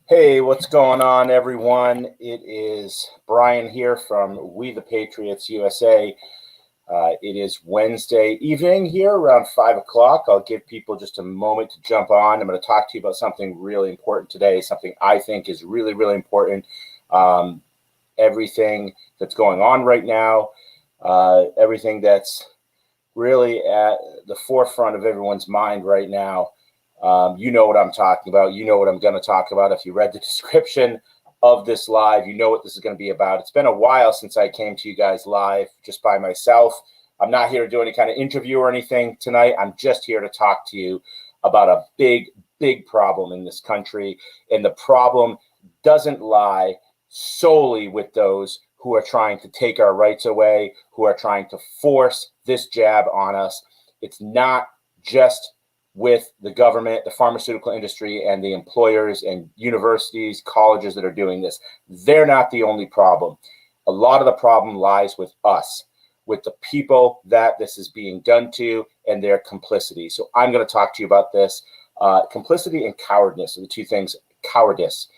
Hey, what's going on, everyone? It is Brian here from We The Patriots USA. It is Wednesday evening here around 5 o'clock. I'll give people just a moment to jump on. I'm going to talk to you about something really important today, something I think is really, really important. Everything that's going on right now, everything that's really at the forefront of everyone's mind right now. You know what I'm talking about. You know what I'm going to talk about. If you read the description of this live, you know what this is going to be about. It's been a while since I came to you guys live just by myself. I'm not here to do any kind of interview or anything tonight. I'm just here to talk to you about a big, big problem in this country. And the problem doesn't lie solely with those who are trying to take our rights away, who are trying to force this jab on us. It's not just with the government, the pharmaceutical industry, and the employers and universities, colleges that are doing this. They're not the only problem. A lot of the problem lies with us, with the people that this is being done to and their complicity. So I'm going to talk to you about this. Complicity and cowardice are the two things. Cowardice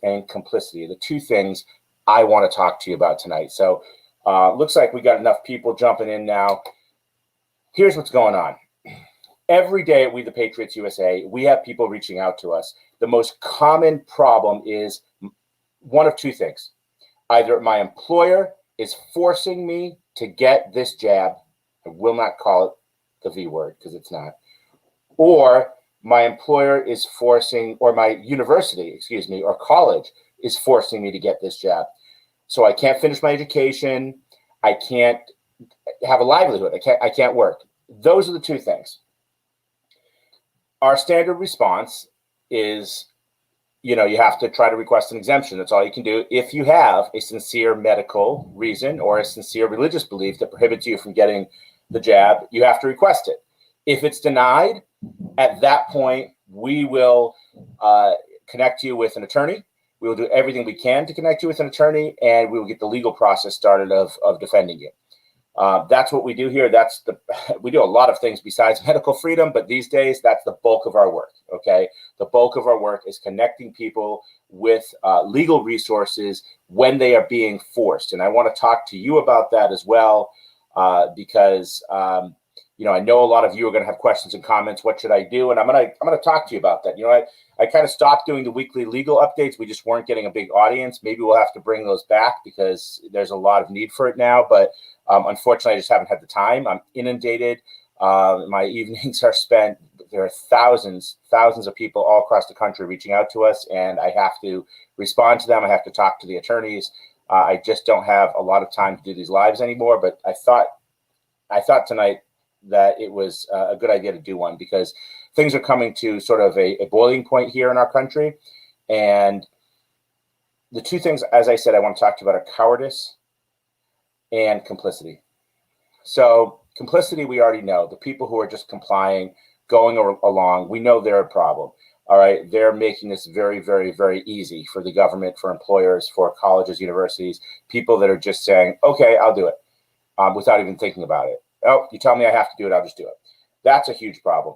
and complicity are the two things I want to talk to you about tonight. So looks like we got enough people jumping in now. Here's what's going on. Every day at We The Patriots USA, we have people reaching out to us. The most common problem is one of two things. Either my employer is forcing me to get this jab. I will not call it the V word because it's not. Or my employer is forcing, or my university, or college is forcing me to get this jab. So I can't finish my education. I can't have a livelihood. I can't work. Those are the two things. Our standard response is, you have to try to request an exemption. That's all you can do. If you have a sincere medical reason or a sincere religious belief that prohibits you from getting the jab, you have to request it. If it's denied, at that point, we will connect you with an attorney. We will do everything we can to connect you with an attorney, and we will get the legal process started of defending you. That's what we do here. We do a lot of things besides medical freedom, but these days that's the bulk of our work. Okay. The bulk of our work is connecting people with legal resources when they are being forced. And I want to talk to you about that as well, because, I know a lot of you are going to have questions and comments. What should I do? And I'm going to talk to you about that. I kind of stopped doing the weekly legal updates. We just weren't getting a big audience. Maybe we'll have to bring those back because there's a lot of need for it now. But unfortunately, I just haven't had the time. I'm inundated. My evenings are spent. There are thousands of people all across the country reaching out to us, and I have to respond to them. I have to talk to the attorneys. I just don't have a lot of time to do these lives anymore. But I thought tonight that it was a good idea to do one because things are coming to sort of a boiling point here in our country. And the two things, as I said, I want to talk to you about are cowardice and complicity. So complicity, we already know. The people who are just complying, going along, we know they're a problem. All right. They're making this very, very, very easy for the government, for employers, for colleges, universities, people that are just saying, okay, I'll do it without even thinking about it. Oh, you tell me I have to do it, I'll just do it. That's a huge problem.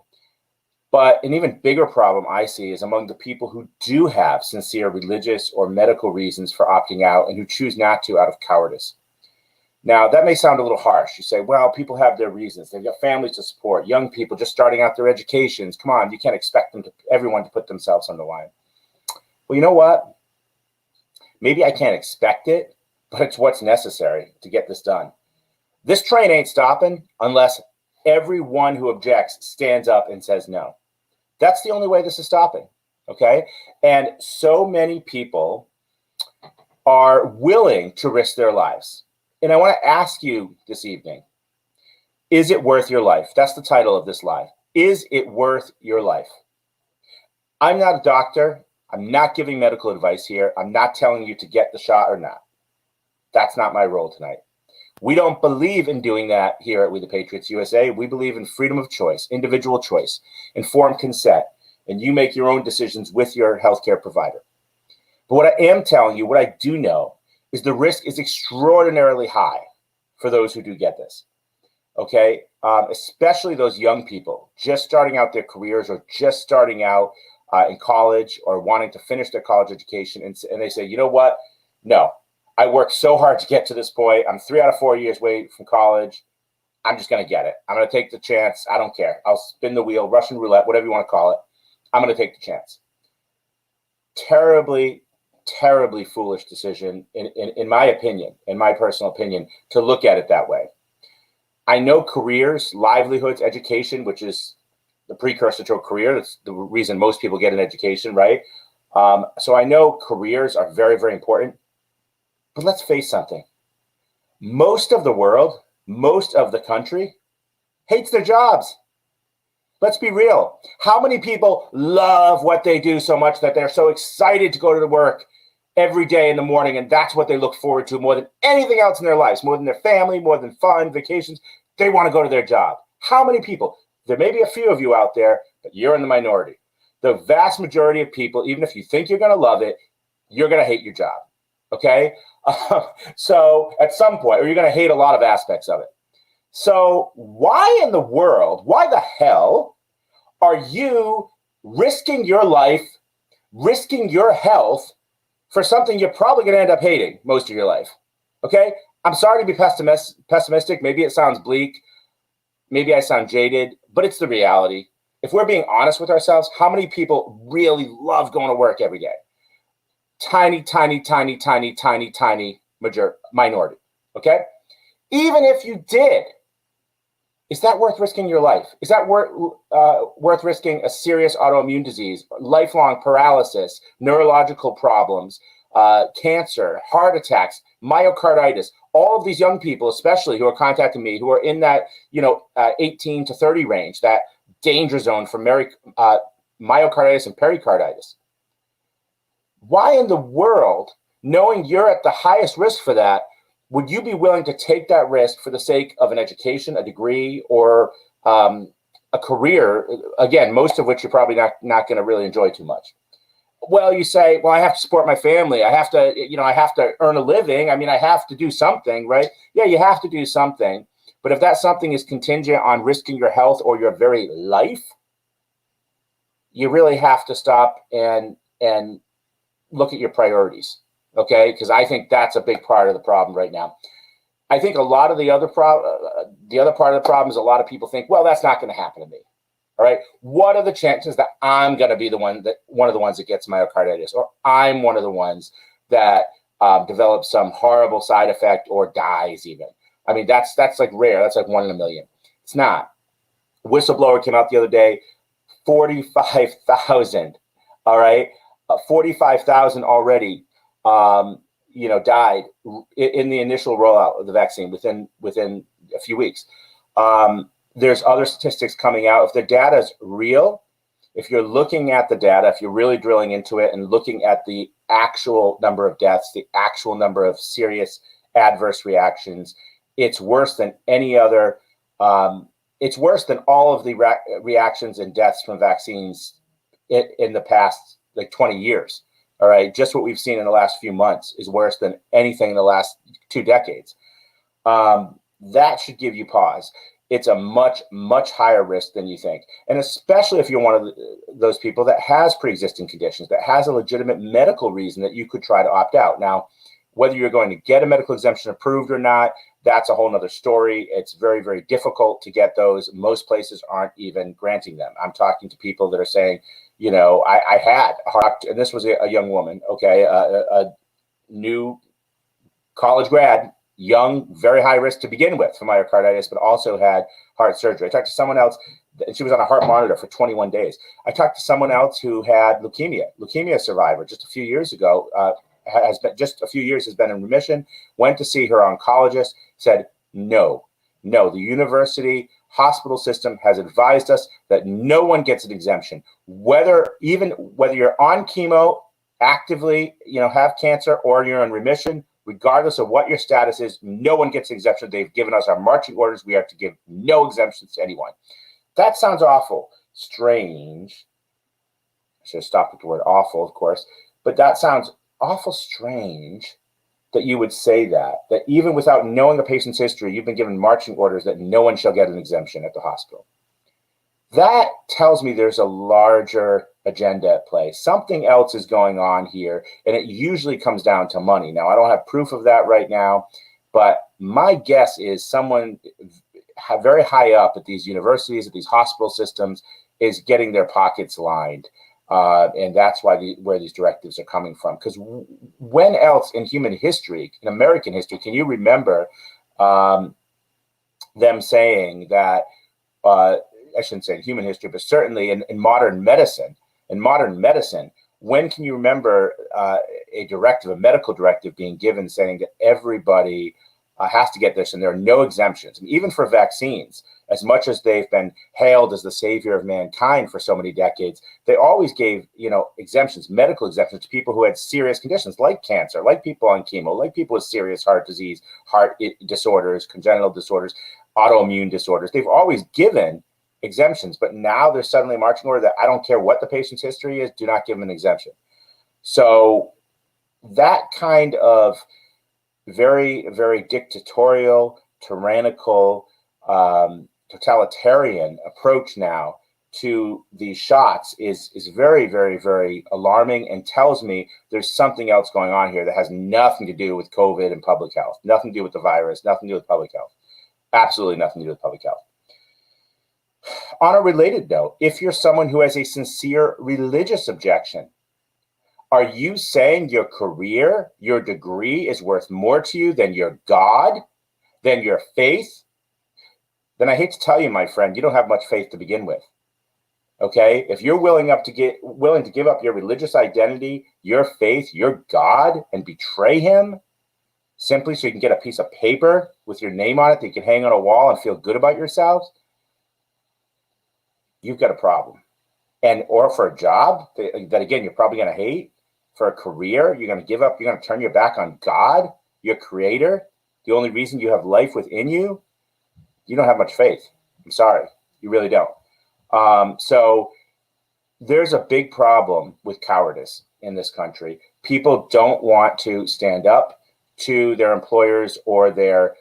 But an even bigger problem I see is among the people who do have sincere religious or medical reasons for opting out and who choose not to out of cowardice. Now, that may sound a little harsh. You say, well, people have their reasons. They've got families to support, young people just starting out their educations. Come on, you can't expect everyone to put themselves on the line. Well, you know what? Maybe I can't expect it, but it's what's necessary to get this done. This train ain't stopping unless everyone who objects stands up and says no. That's the only way this is stopping, okay? And so many people are willing to risk their lives. And I want to ask you this evening, is it worth your life? That's the title of this live. Is it worth your life? I'm not a doctor. I'm not giving medical advice here. I'm not telling you to get the shot or not. That's not my role tonight. We don't believe in doing that here at We The Patriots USA. We believe in freedom of choice, individual choice, informed consent, and you make your own decisions with your healthcare provider. But what I am telling you, what I do know, is the risk is extraordinarily high for those who do get this, okay? Especially those young people just starting out their careers or just starting out in college or wanting to finish their college education, and they say, you know what? No, I worked so hard to get to this point. I'm 3 out of 4 years away from college. I'm just going to get it. I'm going to take the chance. I don't care. I'll spin the wheel, Russian roulette, whatever you want to call it. I'm going to take the chance. Terribly, terribly foolish decision, in my opinion, in my personal opinion, to look at it that way. I know careers, livelihoods, education, which is the precursor to a career. That's the reason most people get an education, right? So I know careers are very, very important. But let's face something. Most of the world, most of the country hates their jobs. Let's be real. How many people love what they do so much that they're so excited to go to work every day in the morning, and that's what they look forward to more than anything else in their lives, more than their family, more than fun, vacations? They want to go to their job. How many people? There may be a few of you out there, but you're in the minority. The vast majority of people, even if you think you're going to love it, you're going to hate your job. Okay? So at some point, or you're going to hate a lot of aspects of it. So why in the world, why the hell are you risking your life, risking your health for something you're probably going to end up hating most of your life? Okay? I'm sorry to be pessimistic. Maybe it sounds bleak. Maybe I sound jaded, but it's the reality. If we're being honest with ourselves, how many people really love going to work every day? Tiny, tiny, tiny, tiny, tiny, tiny minority. Okay? Even if you did, is that worth risking your life? Is that worth risking a serious autoimmune disease, lifelong paralysis, neurological problems, cancer, heart attacks, myocarditis? All of these young people, especially who are contacting me, who are in that 18 to 30 range, that danger zone for myocarditis and pericarditis. Why in the world, knowing you're at the highest risk for that, would you be willing to take that risk for the sake of an education, a degree, or a career? Again, most of which you're probably not going to really enjoy too much. Well, you say, well, I have to support my family. I have to earn a living. I mean, I have to do something, right? Yeah, you have to do something. But if that something is contingent on risking your health or your very life, you really have to stop and look at your priorities. Okay, because I think that's a big part of the problem right now. I think a lot of the other part of the problem is a lot of people think, well, that's not going to happen to me. All right, what are the chances that I'm going to be one of the ones that gets myocarditis, or I'm one of the ones that develops some horrible side effect or dies even? I mean, that's like rare. That's like 1 in a million. It's not. Whistleblower came out the other day, 45,000. All right, 45,000 already. Died in the initial rollout of the vaccine within a few weeks. There's other statistics coming out. If the data is real, if you're looking at the data, if you're really drilling into it and looking at the actual number of deaths, the actual number of serious adverse reactions, it's worse than any other. It's worse than all of the reactions and deaths from vaccines in the past 20 years. All right, just what we've seen in the last few months is worse than anything in the last 2 decades. That should give you pause. It's a much, much higher risk than you think. And especially if you're one of those people that has pre-existing conditions, that has a legitimate medical reason that you could try to opt out. Now, whether you're going to get a medical exemption approved or not, that's a whole nother story. It's very, very difficult to get those. Most places aren't even granting them. I'm talking to people that are saying, I had a heart, and this was a young woman, okay, a new college grad, young, very high risk to begin with for myocarditis, but also had heart surgery. I talked to someone else, and she was on a heart monitor for 21 days. I talked to someone else who had leukemia survivor just a few years ago, has been in remission, went to see her oncologist, said, no, the university hospital system has advised us that no one gets an exemption, whether you're on chemo, actively, have cancer, or you're in remission. Regardless of what your status is, no one gets an exemption. They've given us our marching orders. We are to give no exemptions to anyone. That sounds awful. Strange. I should have stopped with the word awful, of course. But that sounds awful strange that you would say that even without knowing a patient's history, you've been given marching orders that no one shall get an exemption at the hospital. That tells me there's a larger agenda at play. Something else is going on here, and it usually comes down to money. Now, I don't have proof of that right now, but my guess is someone very high up at these universities, at these hospital systems, is getting their pockets lined. And that's why where these directives are coming from. Because when else in human history, in American history, can you remember them saying that, I shouldn't say in human history, but certainly in modern medicine, when can you remember a directive, a medical directive being given saying that everybody has to get this and there are no exemptions? And even for vaccines, as much as they've been hailed as the savior of mankind for so many decades, they always gave, exemptions, medical exemptions to people who had serious conditions like cancer, like people on chemo, like people with serious heart disease, heart disorders, congenital disorders, autoimmune disorders. They've always given exemptions, but now there's suddenly a marching order that I don't care what the patient's history is, do not give them an exemption. So that kind of very, very dictatorial, tyrannical, totalitarian approach now to these shots is very, very, very alarming, and tells me there's something else going on here that has nothing to do with COVID and public health, nothing to do with the virus, nothing to do with public health, absolutely nothing to do with public health. On a related note, if you're someone who has a sincere religious objection, are you saying your career, your degree is worth more to you than your God, than your faith? Then I hate to tell you, my friend, you don't have much faith to begin with. Okay? If you're willing to give up your religious identity, your faith, your God, and betray him simply so you can get a piece of paper with your name on it that you can hang on a wall and feel good about yourselves, you've got a problem. And or for a job that again, you're probably going to hate, for a career, you're going to give up, you're going to turn your back on God, your creator, the only reason you have life within you, you don't have much faith. I'm sorry, you really don't. So there's a big problem with cowardice in this country. People don't want to stand up to their employers or their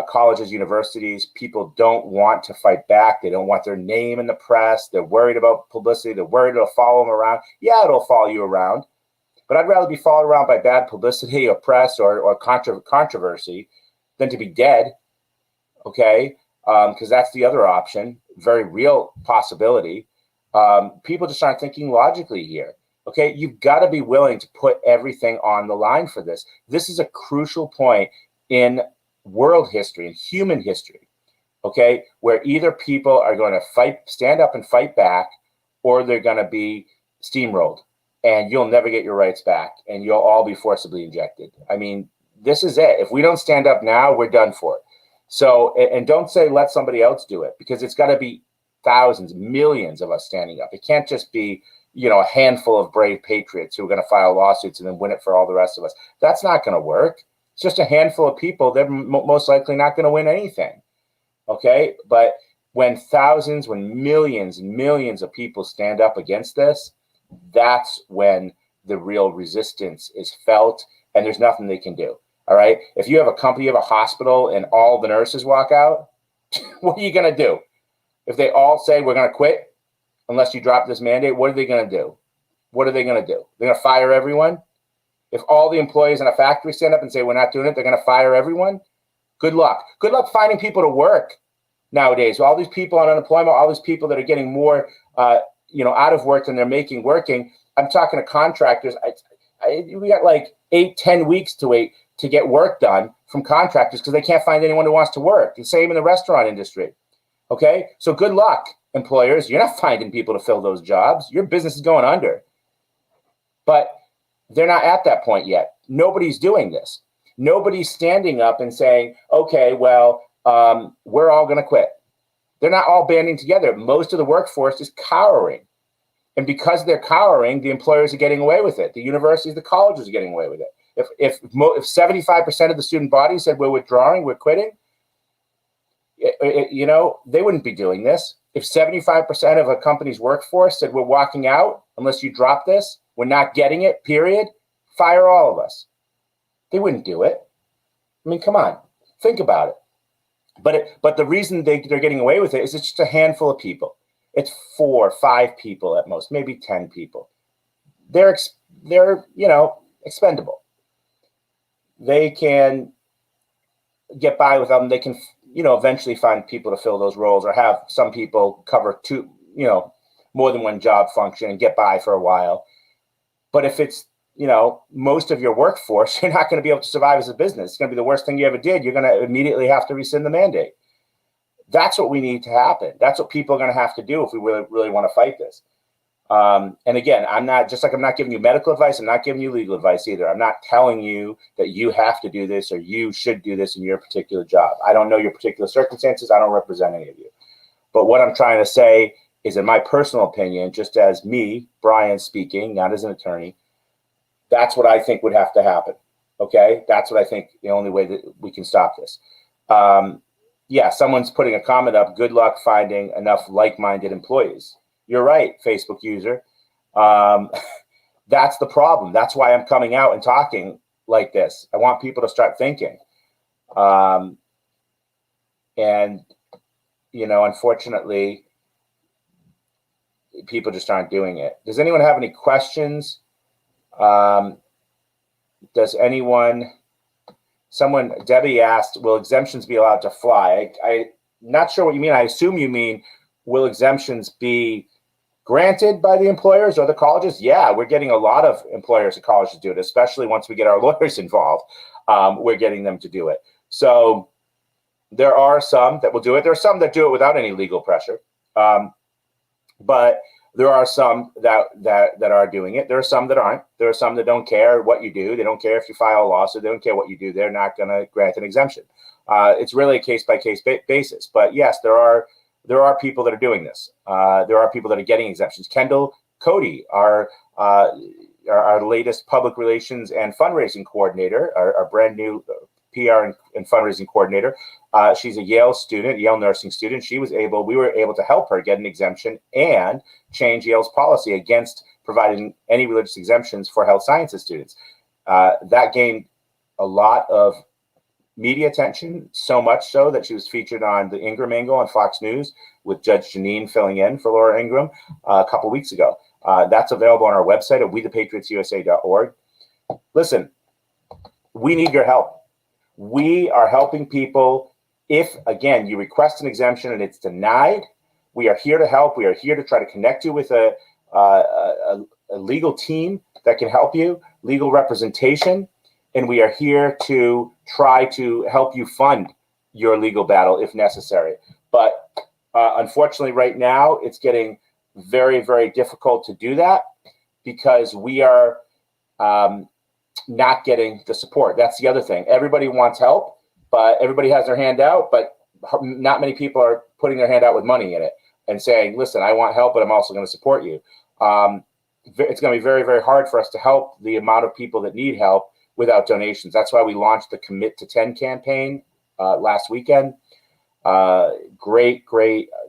colleges, universities. People don't want to fight back. They don't want their name in the press. They're worried about publicity. They're worried it'll follow them around. Yeah, it'll follow you around. But I'd rather be followed around by bad publicity or press or controversy than to be dead, okay? Because that's the other option, very real possibility. People just aren't thinking logically here, okay? You've got to be willing to put everything on the line for this. This is a crucial point in world history, in human history, okay? Where either people are going to stand up and fight back, or they're going to be steamrolled. And you'll never get your rights back, and you'll all be forcibly injected. I mean, this is it. If we don't stand up now, we're done for. So, and don't say let somebody else do it, because it's got to be thousands, millions of us standing up. It can't just be, a handful of brave patriots who are going to file lawsuits and then win it for all the rest of us. That's not going to work. It's just a handful of people. They're most likely not going to win anything. Okay, but when thousands, when millions and millions of people stand up against this, that's when the real resistance is felt, and there's nothing they can do. All right. If you have a company, you have a hospital, and all the nurses walk out, what are you going to do? If they all say we're going to quit unless you drop this mandate, what are they going to do? What are they going to do? They're going to fire everyone? If all the employees in a factory stand up and say we're not doing it, they're going to fire everyone? Good luck. Good luck finding people to work nowadays. All these people on unemployment, all these people that are getting more out of work than they're making working. I'm talking to contractors. We got like 8-10 weeks to wait to get work done from contractors because they can't find anyone who wants to work. The same in the restaurant industry. Okay, so good luck, employers. You're not finding people to fill those jobs. Your business is going under. But they're not at that point yet. Nobody's doing this. Nobody's standing up and saying, okay, well, we're all going to quit. They're not all banding together. Most of the workforce is cowering. And because they're cowering, the employers are getting away with it. The universities, the colleges are getting away with it. If 75% of the student body said we're withdrawing, we're quitting, they wouldn't be doing this. If 75% of a company's workforce said we're walking out unless you drop this, we're not getting it, period, fire all of us. They wouldn't do it. I mean, come on, think about it. But the reason they're getting away with it is it's just a handful of people. it's 4 or 5 people at most, maybe 10 people. They're expendable. They can get by with them. They can, eventually find people to fill those roles, or have some people cover two, more than one job function and get by for a while. But if it's, most of your workforce, you're not going to be able to survive as a business. It's going to be the worst thing you ever did. You're going to immediately have to rescind the mandate. That's what we need to happen. That's what people are going to have to do if we really, really want to fight this. And again, I'm not giving you medical advice. I'm not giving you legal advice either. I'm not telling you that you have to do this or you should do this in your particular job. I don't know your particular circumstances. I don't represent any of you. But what I'm trying to say is, in my personal opinion, just as me, Brian, speaking, not as an attorney, that's what I think would have to happen. Okay? That's what I think the only way that we can stop this. Yeah, someone's putting a comment up. Good luck finding enough like-minded employees. You're right, Facebook user. That's the problem. That's why I'm coming out and talking like this. I want people to start thinking. And, unfortunately, people just aren't doing it. Does anyone have any questions? Does anyone... Debbie asked, will exemptions be allowed to fly? I'm not sure what you mean. I assume you mean, will exemptions be granted by the employers or the colleges? Yeah, we're getting a lot of employers and colleges to do it, especially once we get our lawyers involved. We're getting them to do it. So there are some that will do it. There are some that do it without any legal pressure. But there are some that are doing it. There are some that aren't. There are some that don't care what you do. They don't care if you file a lawsuit. They don't care what you do. They're not going to grant an exemption. It's really a case-by-case basis. But yes, there are people that are doing this. There are people that are getting exemptions. Kendall Cody, our latest public relations and fundraising coordinator, our brand new PR and fundraising coordinator. She's a Yale nursing student. We were able to help her get an exemption and change Yale's policy against providing any religious exemptions for health sciences students. That gained a lot of media attention, so much so that she was featured on the Ingram Angle on Fox News with Judge Janine filling in for Laura Ingram a couple weeks ago. That's available on our website at wethepatriotsusa.org. Listen, we need your help. We are helping people. If, again, you request an exemption and it's denied, we are here to help. We are here to try to connect you with a legal team that can help you, legal representation, and we are here to try to help you fund your legal battle if necessary. But unfortunately, right now, it's getting very, very difficult to do that because we are not getting the support. That's the other thing. Everybody wants help, but everybody has their hand out, but not many people are putting their hand out with money in it and saying, listen, I want help, but I'm also going to support you. It's going to be very, very hard for us to help the amount of people that need help without donations. That's why we launched the Commit to 10 campaign last weekend. Great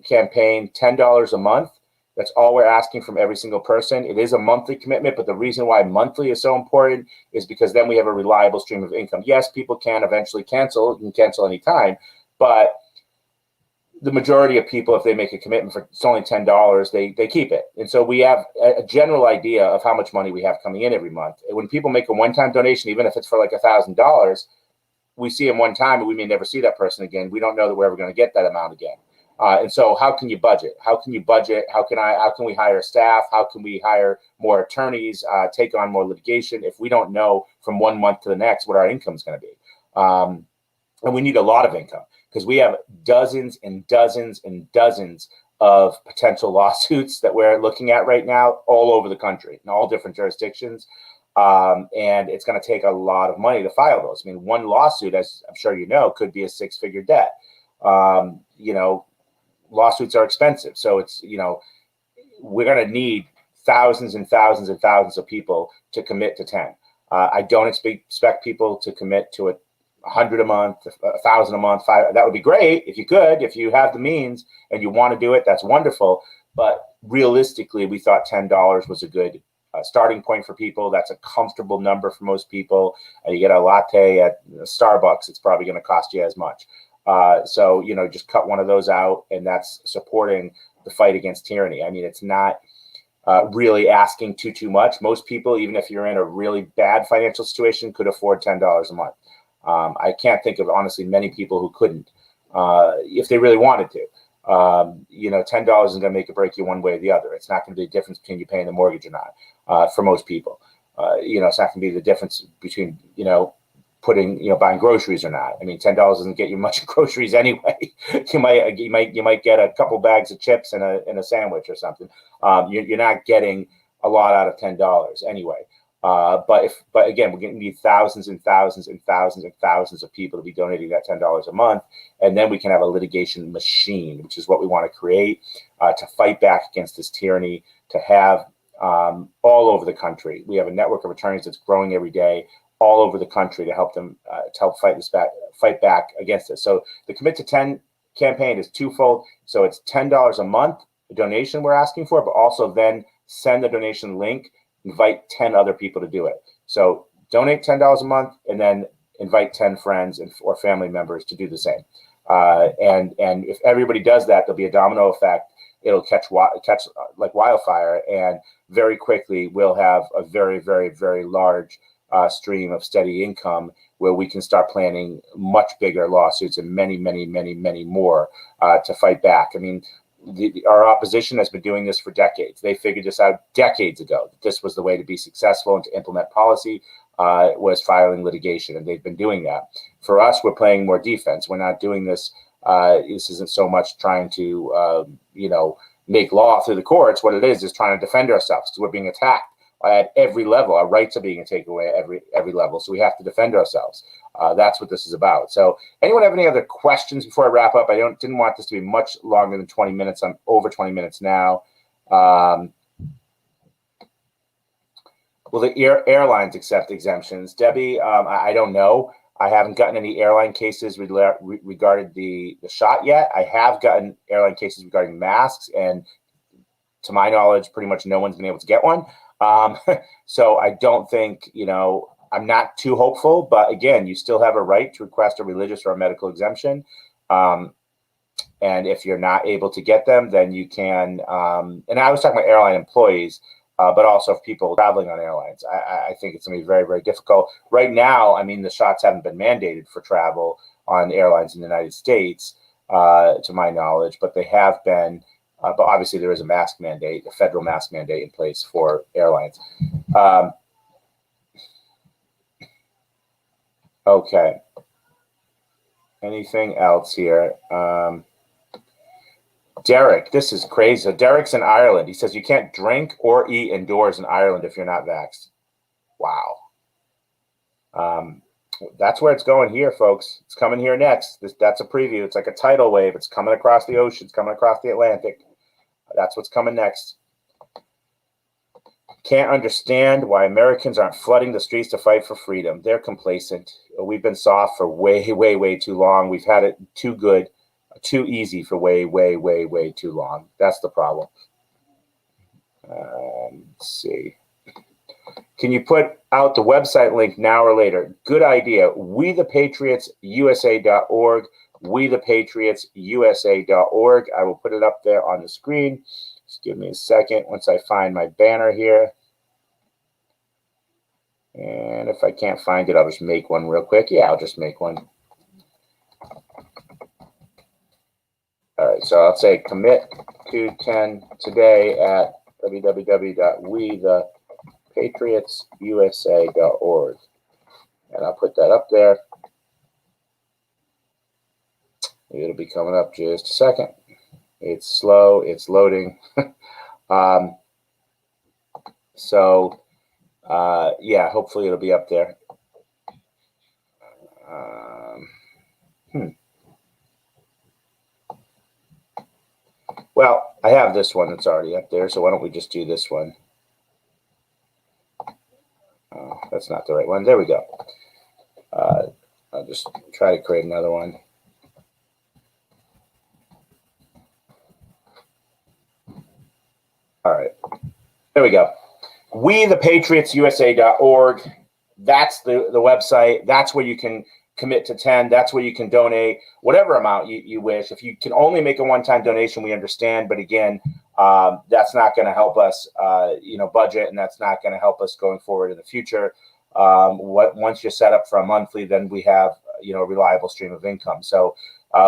campaign, $10 a month. That's all we're asking from every single person. It is a monthly commitment, but the reason why monthly is so important is because then we have a reliable stream of income. Yes, people can eventually cancel. You can cancel anytime, but the majority of people, if they make a commitment for it's only $10, they keep it. And so we have a general idea of how much money we have coming in every month. And when people make a one-time donation, even if it's for like $1,000, we see them one time and we may never see that person again. We don't know that we're ever going to get that amount again. And so how can you budget? How can we hire staff? How can we hire more attorneys, take on more litigation if we don't know from 1 month to the next what our income is going to be? And we need a lot of income because we have dozens and dozens and dozens of potential lawsuits that we're looking at right now all over the country in all different jurisdictions. And it's going to take a lot of money to file those. I mean, one lawsuit, as I'm sure you know, could be a 6-figure debt. Lawsuits are expensive. So it's, we're going to need thousands and thousands and thousands of people to commit to 10. I don't expect people to commit to 100 a month, 1,000 a month, 5. That would be great if you could, if you have the means and you want to do it, that's wonderful. But realistically, we thought $10 was a good starting point for people. That's a comfortable number for most people. You get a latte at Starbucks, it's probably going to cost you as much. So, just cut one of those out, and that's supporting the fight against tyranny. I mean, it's not really asking too much. Most people, even if you're in a really bad financial situation, could afford $10 a month. I can't think of, honestly, many people who couldn't if they really wanted to. You know, $10 isn't going to make or break you one way or the other. It's not going to be the difference between you paying the mortgage or not for most people. You know, it's not going to be the difference between, you know, buying groceries or not. I mean, $10 doesn't get you much groceries anyway. you might get a couple bags of chips and a sandwich or something. You're not getting a lot out of $10 anyway. But again, we're going to need thousands and thousands and thousands and thousands of people to be donating that $10 a month, and then we can have a litigation machine, which is what we want to create to fight back against this tyranny. To have all over the country, we have a network of attorneys that's growing every day, all over the country, to help them fight back against it. So the Commit to 10 campaign is twofold. So it's $10 a month, the donation we're asking for, but also then send the donation link. Invite 10 other people to do it. So donate $10 a month and then invite 10 friends or family members to do the same. And if everybody does that, there'll be a domino effect. It'll catch like wildfire, and very quickly we'll have a very, very, very large stream of steady income where we can start planning much bigger lawsuits and many, many, many, many more to fight back. I mean, our opposition has been doing this for decades. They figured this out decades ago, that this was the way to be successful and to implement policy was filing litigation, and they've been doing that. For us, we're playing more defense. We're not doing this. This isn't so much trying to, you know, make law through the courts. What it is trying to defend ourselves, because we're being attacked at every level. Our rights are being taken away at every level, so we have to defend ourselves. That's what this is about. So anyone have any other questions before I wrap up? I didn't want this to be much longer than 20 minutes. I'm over 20 minutes now. Will the airlines accept exemptions? Debbie, I don't know. I haven't gotten any airline cases regarding the shot yet. I have gotten airline cases regarding masks, and to my knowledge, pretty much no one's been able to get one. So I don't think, you know, I'm not too hopeful, but again, you still have a right to request a religious or a medical exemption. And if you're not able to get them, then you can, and I was talking about airline employees, but also if people traveling on airlines. I think it's going to be very, very difficult. Right now, I mean, the shots haven't been mandated for travel on airlines in the United States, to my knowledge, but they have been, but obviously there is a mask mandate, a federal mask mandate in place for airlines. Okay. Anything else here? Derek, this is crazy. So Derek's in Ireland. He says you can't drink or eat indoors in Ireland if you're not vaxxed. Wow. That's where it's going here, folks. It's coming here next. That's a preview. It's like a tidal wave. It's coming across the ocean. It's coming across the Atlantic. That's what's coming next. Can't understand why Americans aren't flooding the streets to fight for freedom. They're complacent. We've been soft for way, way, way too long. We've had it too good, too easy for way, way, way, way too long. That's the problem. Let's see. Can you put out the website link now or later? Good idea. WeThePatriotsUSA.org. WeThePatriotsUSA.org. I will put it up there on the screen. Just give me a second once I find my banner here. And if I can't find it, I'll just make one real quick. Yeah, I'll just make one. All right, so I'll say commit to 10 today at www.wethepatriotsusa.org. And I'll put that up there. It'll be coming up just a second. It's slow, it's loading. Yeah, hopefully it'll be up there. Well, I have this one that's already up there, so why don't we just do this one? Oh, that's not the right one. There we go. I'll just try to create another one. All right, there we go. WeThePatriotsUSA.org. That's the website. That's where you can commit to 10, that's where you can donate whatever amount you wish. If you can only make a one-time donation, we understand. But again, that's not going to help us, budget, and that's not going to help us going forward in the future. Once you're set up for a monthly, then we have, a reliable stream of income. So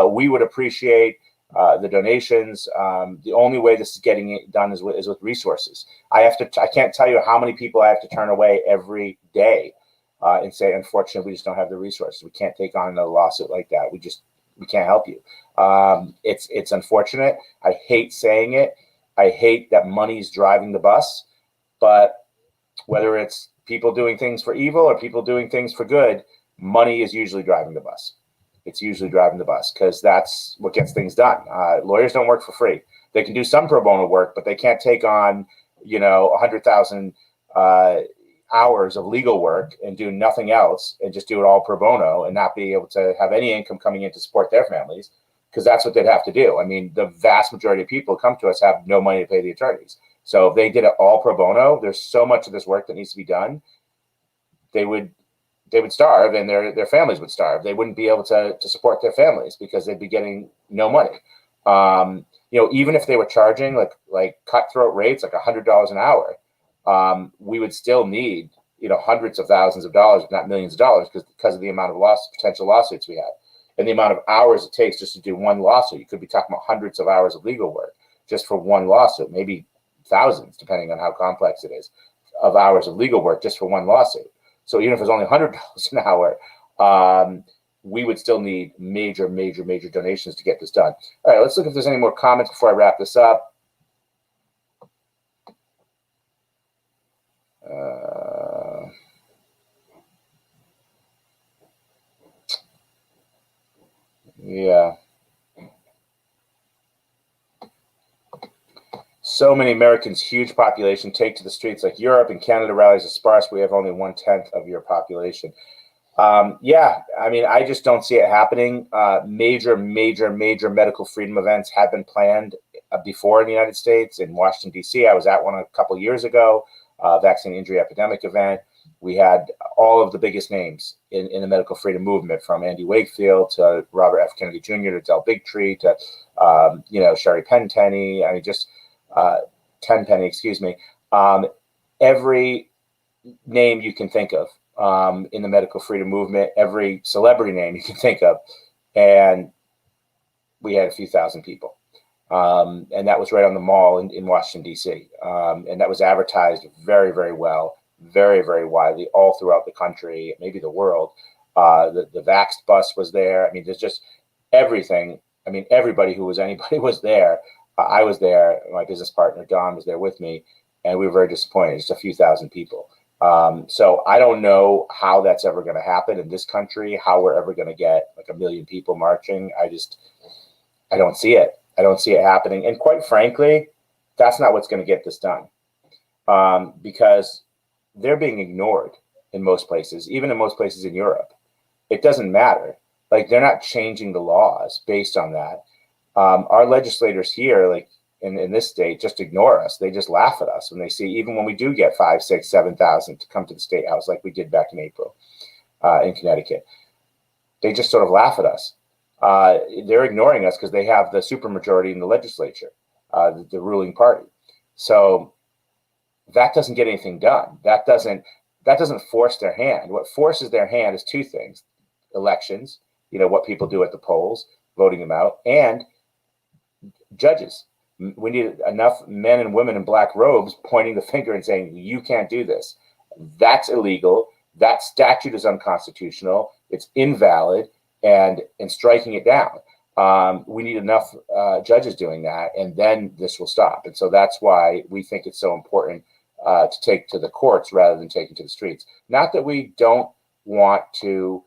we would appreciate the donations. The only way this is getting it done is with resources. I can't tell you how many people I have to turn away every day and say, unfortunately, we just don't have the resources. We can't take on another lawsuit like that. We can't help you. It's unfortunate. I hate saying it. I hate that money's driving the bus, but whether it's people doing things for evil or people doing things for good, money is usually driving the bus. It's usually driving the bus because that's what gets things done. Lawyers don't work for free. They can do some pro bono work, but they can't take on, 100,000 hours of legal work and do nothing else and just do it all pro bono and not be able to have any income coming in to support their families, because that's what they'd have to do. I mean, the vast majority of people who come to us have no money to pay the attorneys. So if they did it all pro bono, there's so much of this work that needs to be done. They would starve, and their families would starve. They wouldn't be able to support their families because they'd be getting no money. Even if they were charging like cutthroat rates, like $100 an hour, we would still need, hundreds of thousands of dollars, if not millions of dollars, because of the amount of potential lawsuits we have and the amount of hours it takes just to do one lawsuit. You could be talking about hundreds of hours of legal work just for one lawsuit, maybe thousands, depending on how complex it is, of hours of legal work just for one lawsuit. So even if it's only $100 an hour, we would still need major, major, major donations to get this done. All right, let's look if there's any more comments before I wrap this up. Yeah. So many Americans, huge population, take to the streets like Europe and Canada. Rallies are sparse. We have only 1/10 of your population. Yeah, I mean, I just don't see it happening. Major, major, major medical freedom events have been planned before in the United States. In Washington, D.C., I was at one a couple of years ago, vaccine injury epidemic event. We had all of the biggest names in the medical freedom movement, from Andy Wakefield to Robert F. Kennedy Jr. to Del Bigtree to, Sherry Tenpenny. I mean, just Tenpenny, excuse me. Every name you can think of in the medical freedom movement, every celebrity name you can think of. And we had a few thousand people. And that was right on the mall in Washington, D.C. And that was advertised very, very well, very, very widely all throughout the country, maybe the world. The Vaxxed bus was there. I mean, there's just everything. I mean, everybody who was anybody was there. I was there. My business partner, Don, was there with me. And we were very disappointed. Just a few thousand people. So I don't know how that's ever going to happen in this country, how we're ever going to get like 1 million people marching. I don't see it. I don't see it happening. And quite frankly, that's not what's going to get this done, because they're being ignored in most places, even in most places in Europe. It doesn't matter. Like, they're not changing the laws based on that. Our legislators here, like in this state, just ignore us. They just laugh at us when they see, even when we do get 5, 6, 7,000 to come to the state house, like we did back in April in Connecticut. They just sort of laugh at us. They're ignoring us because they have the supermajority in the legislature, the ruling party. So that doesn't get anything done. That doesn't force their hand. What forces their hand is two things: elections, what people do at the polls, voting them out, and judges. We need enough men and women in black robes pointing the finger and saying, you can't do this. That's illegal. That statute is unconstitutional. It's invalid, and striking it down. We need enough judges doing that, and then this will stop. And so that's why we think it's so important to take to the courts rather than taking to the streets. Not that we don't want to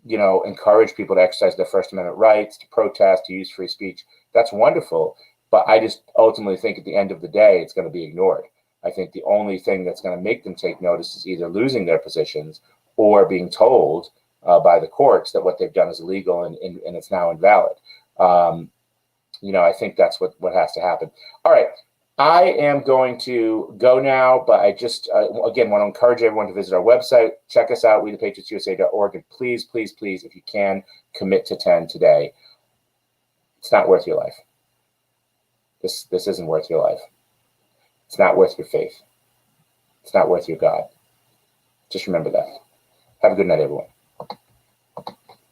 encourage people to exercise their First Amendment rights, to protest, to use free speech. That's wonderful. But I just ultimately think at the end of the day, it's going to be ignored. I think the only thing that's going to make them take notice is either losing their positions or being told by the courts that what they've done is illegal and it's now invalid. I think that's what has to happen. All right. I am going to go now, but I just, again, want to encourage everyone to visit our website. Check us out, wethepatriotsusa.org. And please, please, please, if you can, commit to 10 today. It's not worth your life. This isn't worth your life. It's not worth your faith. It's not worth your God. Just remember that. Have a good night, everyone.